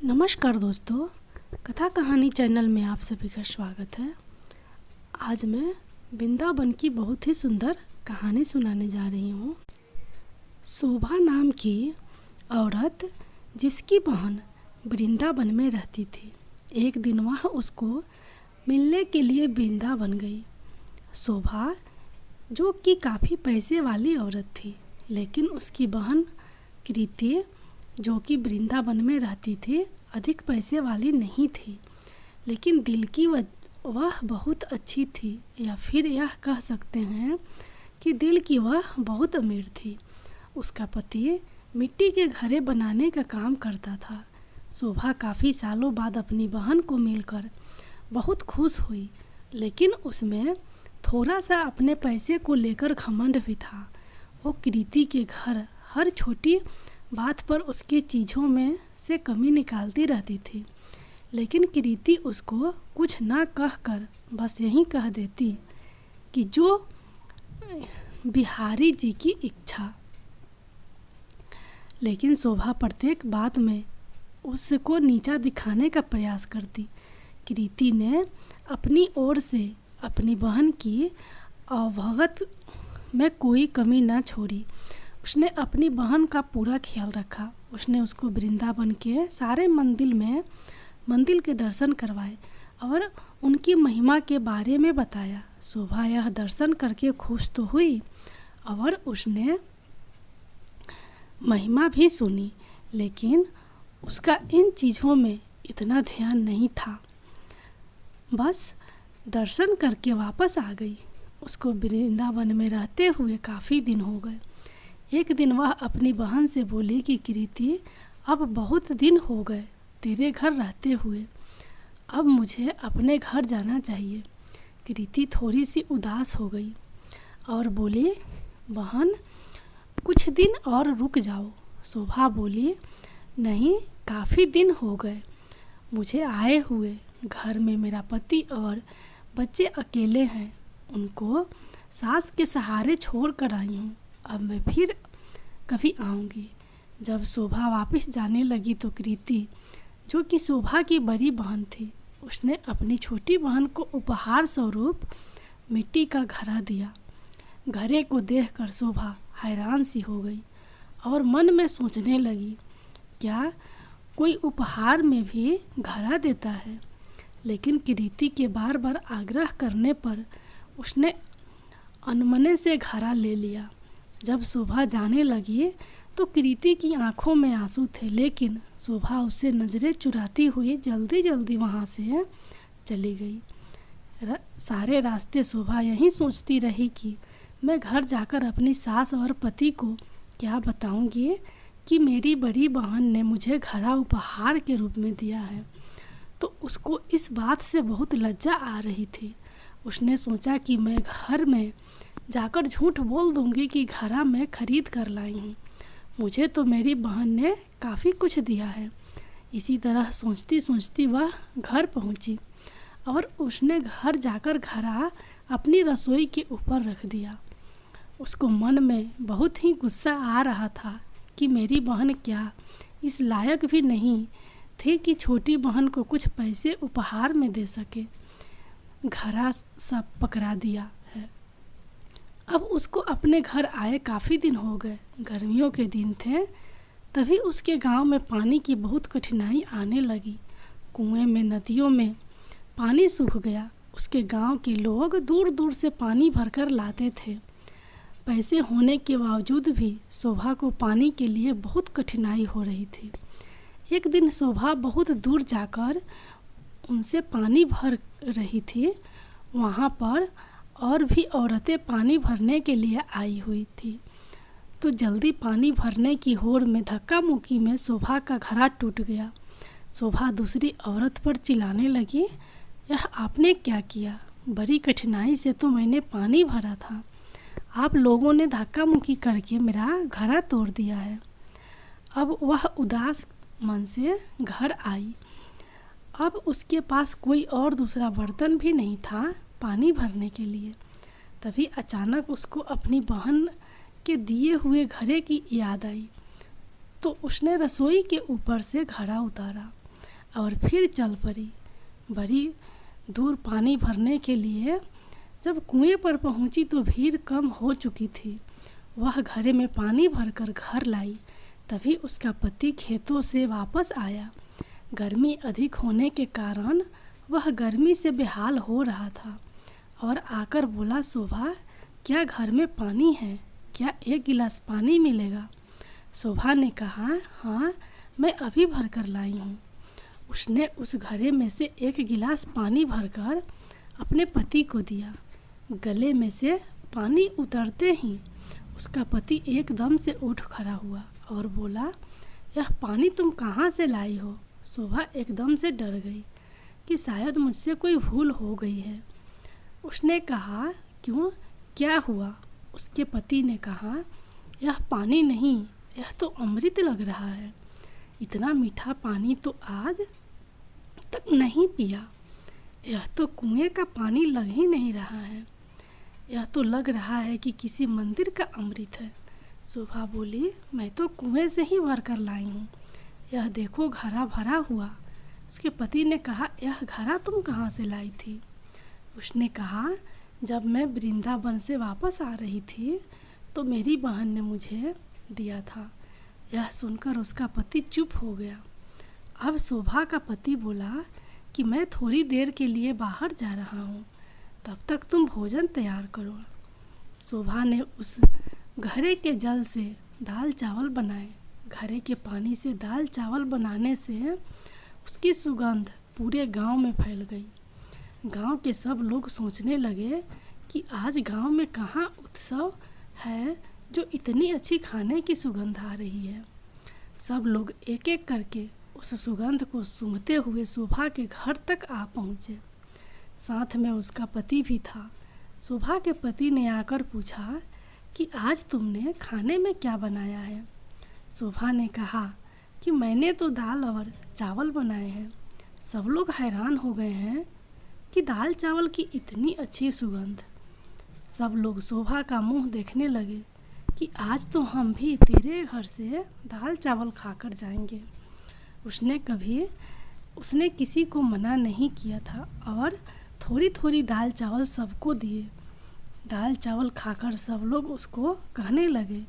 नमस्कार दोस्तों, कथा कहानी चैनल में आप सभी का स्वागत है। आज मैं वृंदावन की बहुत ही सुंदर कहानी सुनाने जा रही हूँ। शोभा नाम की औरत जिसकी बहन वृंदावन में रहती थी, एक दिन वह उसको मिलने के लिए वृंदावन गई। शोभा जो कि काफ़ी पैसे वाली औरत थी, लेकिन उसकी बहन कृति जो कि वृंदावन में रहती थी अधिक पैसे वाली नहीं थी, लेकिन दिल की वह बहुत अच्छी थी, या फिर यह कह सकते हैं कि दिल की वह बहुत अमीर थी। उसका पति मिट्टी के घड़े बनाने का काम करता था। शोभा काफ़ी सालों बाद अपनी बहन को मिलकर बहुत खुश हुई, लेकिन उसमें थोड़ा सा अपने पैसे को लेकर घमंड भी था। वो कृति के घर हर छोटी बात पर उसकी चीज़ों में से कमी निकालती रहती थी, लेकिन कृति उसको कुछ ना कहकर बस यही कह देती कि जो बिहारी जी की इच्छा। लेकिन शोभा प्रत्येक बात में उसको नीचा दिखाने का प्रयास करती। कृति ने अपनी ओर से अपनी बहन की अवभगत में कोई कमी ना छोड़ी। उसने अपनी बहन का पूरा ख्याल रखा। उसने उसको वृंदावन के सारे मंदिर के दर्शन करवाए और उनकी महिमा के बारे में बताया। शोभा यह दर्शन करके खुश तो हुई और उसने महिमा भी सुनी, लेकिन उसका इन चीज़ों में इतना ध्यान नहीं था। बस दर्शन करके वापस आ गई। उसको वृंदावन में रहते हुए काफ़ी दिन हो गए। एक दिन वह अपनी बहन से बोली कि कृति, अब बहुत दिन हो गए तेरे घर रहते हुए, अब मुझे अपने घर जाना चाहिए। कृति थोड़ी सी उदास हो गई और बोली, बहन कुछ दिन और रुक जाओ। शोभा बोली, नहीं, काफ़ी दिन हो गए मुझे आए हुए। घर में मेरा पति और बच्चे अकेले हैं, उनको सास के सहारे छोड़ कर आई हूँ। अब मैं फिर कभी आऊँगी। जब शोभा वापस जाने लगी तो कृति जो कि शोभा की बड़ी बहन थी, उसने अपनी छोटी बहन को उपहार स्वरूप मिट्टी का घड़ा दिया। घड़े को देखकर शोभा हैरान सी हो गई और मन में सोचने लगी, क्या कोई उपहार में भी घड़ा देता है? लेकिन कृति के बार बार आग्रह करने पर उसने अनमने से घड़ा ले लिया। जब शोभा जाने लगी तो कृति की आंखों में आंसू थे, लेकिन शोभा उससे नज़रें चुराती हुई जल्दी जल्दी वहाँ से चली गई। सारे रास्ते शोभा यही सोचती रही कि मैं घर जाकर अपनी सास और पति को क्या बताऊंगी कि मेरी बड़ी बहन ने मुझे घड़ा उपहार के रूप में दिया है। तो उसको इस बात से बहुत लज्जा आ रही थी। उसने सोचा कि मैं घर में जाकर झूठ बोल दूंगी कि घड़ा मैं खरीद कर लाई हूँ, मुझे तो मेरी बहन ने काफ़ी कुछ दिया है। इसी तरह सोचती सोचती वह घर पहुँची और उसने घर जाकर घड़ा अपनी रसोई के ऊपर रख दिया। उसको मन में बहुत ही गुस्सा आ रहा था कि मेरी बहन क्या इस लायक भी नहीं थी कि छोटी बहन को कुछ पैसे उपहार में दे सके। घड़ा सब पकड़ा दिया है। अब उसको अपने घर आए काफ़ी दिन हो गए। गर्मियों के दिन थे, तभी उसके गांव में पानी की बहुत कठिनाई आने लगी। कुएं में, नदियों में पानी सूख गया। उसके गांव के लोग दूर दूर से पानी भरकर लाते थे। पैसे होने के बावजूद भी शोभा को पानी के लिए बहुत कठिनाई हो रही थी। एक दिन शोभा बहुत दूर जाकर उनसे पानी भर रही थी। वहाँ पर और भी औरतें पानी भरने के लिए आई हुई थी, तो जल्दी पानी भरने की होड़ में धक्का मुक्की में शोभा का घड़ा टूट गया। शोभा दूसरी औरत पर चिल्लाने लगी, यह आपने क्या किया? बड़ी कठिनाई से तो मैंने पानी भरा था, आप लोगों ने धक्का मुक्की करके मेरा घड़ा तोड़ दिया है। अब वह उदास मन से घर आई। अब उसके पास कोई और दूसरा बर्तन भी नहीं था पानी भरने के लिए। तभी अचानक उसको अपनी बहन के दिए हुए घड़े की याद आई, तो उसने रसोई के ऊपर से घड़ा उतारा और फिर चल पड़ी। बड़ी दूर पानी भरने के लिए जब कुएं पर पहुंची तो भीड़ कम हो चुकी थी। वह घड़े में पानी भरकर घर लाई। तभी उसका पति खेतों से वापस आया। गर्मी अधिक होने के कारण वह गर्मी से बेहाल हो रहा था और आकर बोला, शोभा, क्या घर में पानी है? क्या एक गिलास पानी मिलेगा? शोभा ने कहा, हाँ, मैं अभी भर कर लाई हूँ। उसने उस घड़े में से एक गिलास पानी भरकर अपने पति को दिया। गले में से पानी उतरते ही उसका पति एकदम से उठ खड़ा हुआ और बोला, यह पानी तुम कहाँ से लाई हो? शोभा एकदम से डर गई कि शायद मुझसे कोई भूल हो गई है। उसने कहा, क्यों, क्या हुआ? उसके पति ने कहा, यह पानी नहीं, यह तो अमृत लग रहा है। इतना मीठा पानी तो आज तक नहीं पिया। यह तो कुएं का पानी लग ही नहीं रहा है। यह तो लग रहा है कि किसी मंदिर का अमृत है। शोभा बोली, मैं तो कुएं से ही भर कर लाई हूँ। यह देखो, घड़ा भरा हुआ। उसके पति ने कहा, यह घड़ा तुम कहाँ से लाई थी? उसने कहा, जब मैं वृंदावन से वापस आ रही थी तो मेरी बहन ने मुझे दिया था। यह सुनकर उसका पति चुप हो गया। अब शोभा का पति बोला कि मैं थोड़ी देर के लिए बाहर जा रहा हूँ, तब तक तुम भोजन तैयार करो। शोभा ने उस घड़े के जल से दाल चावल बनाए। घड़े के पानी से दाल चावल बनाने से उसकी सुगंध पूरे गांव में फैल गई। गांव के सब लोग सोचने लगे कि आज गांव में कहाँ उत्सव है जो इतनी अच्छी खाने की सुगंध आ रही है। सब लोग एक एक करके उस सुगंध को सूंघते हुए शोभा के घर तक आ पहुँचे। साथ में उसका पति भी था। शोभा के पति ने आकर पूछा कि आज तुमने खाने में क्या बनाया है? शोभा ने कहा कि मैंने तो दाल और चावल बनाए हैं। सब लोग हैरान हो गए हैं कि दाल चावल की इतनी अच्छी सुगंध। सब लोग शोभा का मुंह देखने लगे कि आज तो हम भी तेरे घर से दाल चावल खाकर जाएंगे। उसने किसी को मना नहीं किया था और थोड़ी थोड़ी दाल चावल सबको दिए। दाल चावल खाकर सब लोग उसको कहने लगे,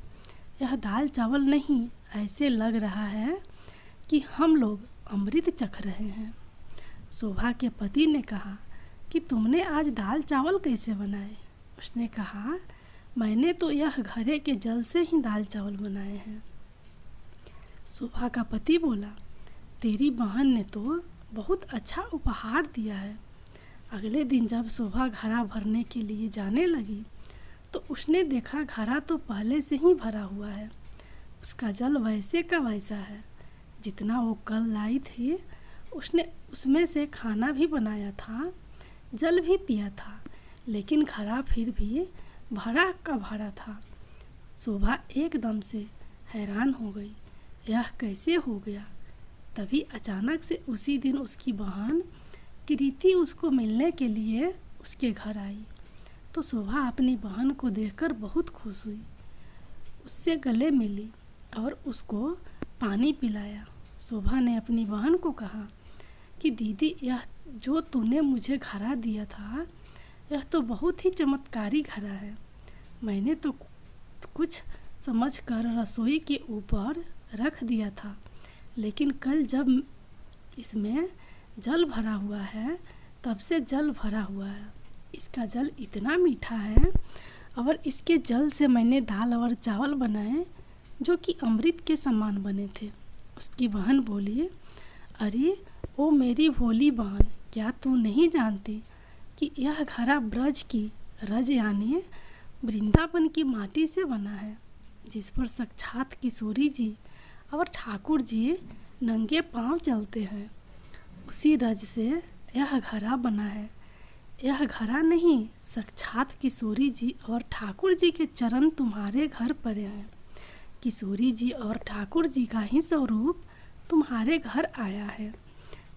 यह दाल चावल नहीं, ऐसे लग रहा है कि हम लोग अमृत चख रहे हैं। शोभा के पति ने कहा कि तुमने आज दाल चावल कैसे बनाए? उसने कहा, मैंने तो यह घड़े के जल से ही दाल चावल बनाए हैं। शोभा का पति बोला, तेरी बहन ने तो बहुत अच्छा उपहार दिया है। अगले दिन जब शोभा घड़ा भरने के लिए जाने लगी तो उसने देखा घड़ा तो पहले से ही भरा हुआ है। उसका जल वैसे का वैसा है जितना वो कल लाई थी। उसने उसमें से खाना भी बनाया था, जल भी पिया था, लेकिन घड़ा फिर भी भरा का भरा था। शोभा एकदम से हैरान हो गई, यह कैसे हो गया? तभी अचानक से उसी दिन उसकी बहन कृति उसको मिलने के लिए उसके घर आई। तो शोभा अपनी बहन को देखकर बहुत खुश हुई। उससे गले मिली और उसको पानी पिलाया। शोभा ने अपनी बहन को कहा कि दीदी, यह जो तूने मुझे घड़ा दिया था यह तो बहुत ही चमत्कारी घड़ा है। मैंने तो कुछ समझकर रसोई के ऊपर रख दिया था, लेकिन कल जब इसमें जल भरा हुआ है तब से जल भरा हुआ है। इसका जल इतना मीठा है और इसके जल से मैंने दाल और चावल बनाए जो कि अमृत के समान बने थे। उसकी बहन बोली, अरे ओ मेरी भोली बहन, क्या तू नहीं जानती कि यह घड़ा ब्रज की रज यानी वृंदावन की माटी से बना है, जिस पर साक्षात किशोरी जी और ठाकुर जी नंगे पांव चलते हैं। उसी रज से यह घड़ा बना है। यह घड़ा नहीं, साक्षात किशोरी जी और ठाकुर जी के चरण तुम्हारे घर पर हैं। किशोरी जी और ठाकुर जी का ही स्वरूप तुम्हारे घर आया है।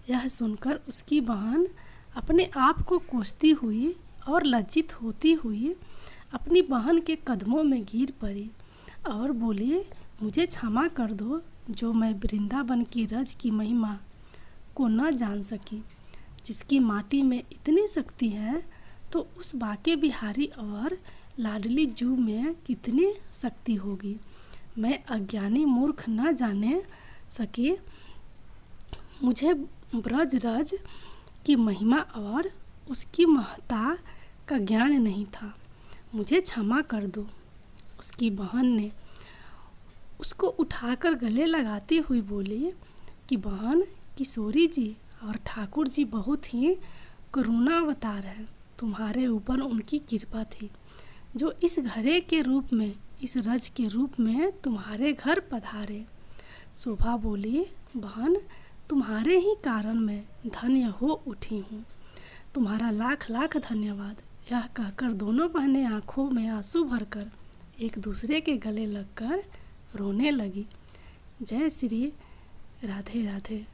यह सुनकर उसकी बहन अपने आप को कोसती हुई और लज्जित होती हुई अपनी बहन के कदमों में गिर पड़ी और बोली, मुझे क्षमा कर दो जो मैं वृंदावन की रज की महिमा को न जान सकी। जिसकी माटी में इतनी शक्ति है तो उस बाके बिहारी और लाडली जू में कितनी शक्ति होगी। मैं अज्ञानी मूर्ख न जाने सके। मुझे ब्रजराज की महिमा और उसकी महत्ता का ज्ञान नहीं था। मुझे क्षमा कर दो। उसकी बहन ने उसको उठाकर गले लगाती हुई बोली कि बहन, किशोरी जी और ठाकुर जी बहुत ही करुणावतार हैं। तुम्हारे ऊपर उनकी कृपा थी जो इस घरे के रूप में, इस रज के रूप में तुम्हारे घर पधारे। शोभा बोली, बहन, तुम्हारे ही कारण मैं धन्य हो उठी हूँ। तुम्हारा लाख लाख धन्यवाद। यह कहकर दोनों बहनें आंखों में आंसू भरकर एक दूसरे के गले लगकर रोने लगी। जय श्री राधे राधे।